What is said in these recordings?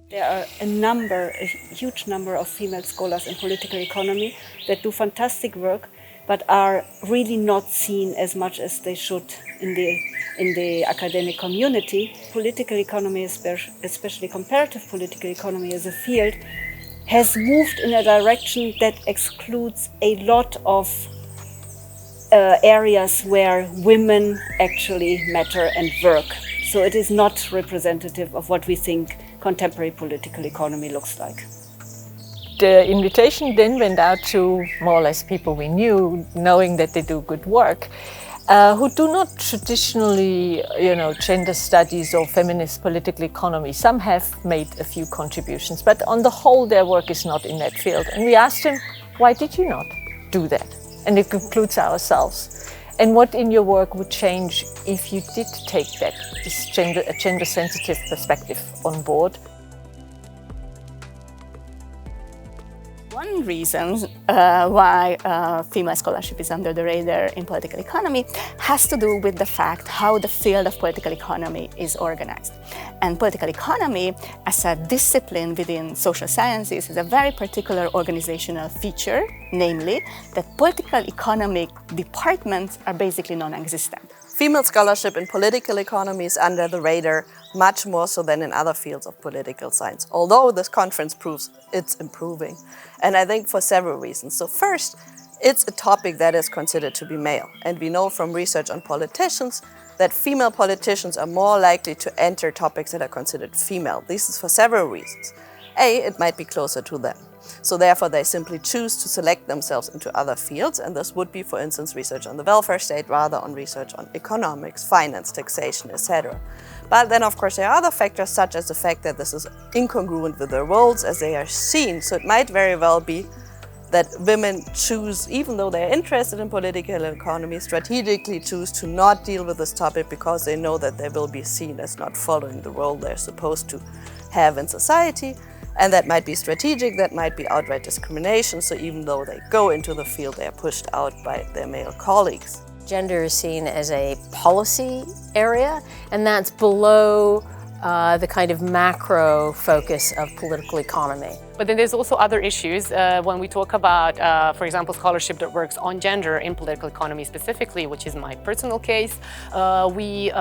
There are a huge number of female scholars in political economy that do fantastic work, but are really not seen as much as they should in the academic community. Political economy, especially comparative political economy as a field, has moved in a direction that excludes a lot of areas where women actually matter and work. So it is not representative of what we think contemporary political economy looks like. The invitation then went out to more or less people we knew, knowing that they do good work, who do not traditionally, gender studies or feminist political economy. Some have made a few contributions, but on the whole, their work is not in that field. And we asked them, why did you not do that? And it concludes ourselves. And what in your work would change if you did take this gender-sensitive perspective on board? One reason why female scholarship is under the radar in political economy has to do with the fact how the field of political economy is organized. And political economy, as a discipline within social sciences, is a very particular organizational feature, namely that political economic departments are basically non-existent. Female scholarship in political economy is under the radar much more so than in other fields of political science, although this conference proves it's improving. And I think for several reasons. So first, it's a topic that is considered to be male. And we know from research on politicians that female politicians are more likely to enter topics that are considered female. This is for several reasons. A, it might be closer to them. So therefore, they simply choose to select themselves into other fields, and this would be, for instance, research on the welfare state rather on research on economics, finance, taxation, etc. But then, of course, there are other factors, such as the fact that this is incongruent with their roles as they are seen. So it might very well be that women choose, even though they're interested in political economy, strategically choose to not deal with this topic because they know that they will be seen as not following the role they're supposed to have in society. And that might be strategic, that might be outright discrimination. So even though they go into the field, they are pushed out by their male colleagues. Gender is seen as a policy area, and that's below the kind of macro focus of political economy. But then there's also other issues when we talk about, for example, scholarship that works on gender in political economy specifically, which is my personal case. We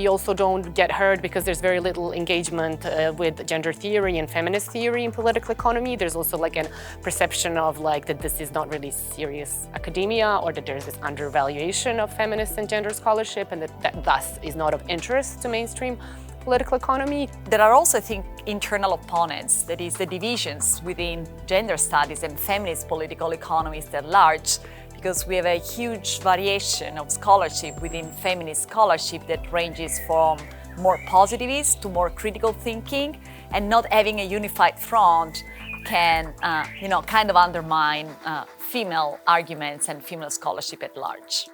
also don't get heard because there's very little engagement with gender theory and feminist theory in political economy. There's also like a perception of that this is not really serious academia, or that there's this undervaluation of feminist and gender scholarship, and that thus is not of interest to mainstream political economy. There are also, I think, internal opponents, that is the divisions within gender studies and feminist political economies at large, because we have a huge variation of scholarship within feminist scholarship that ranges from more positivist to more critical thinking, and not having a unified front can kind of undermine female arguments and female scholarship at large.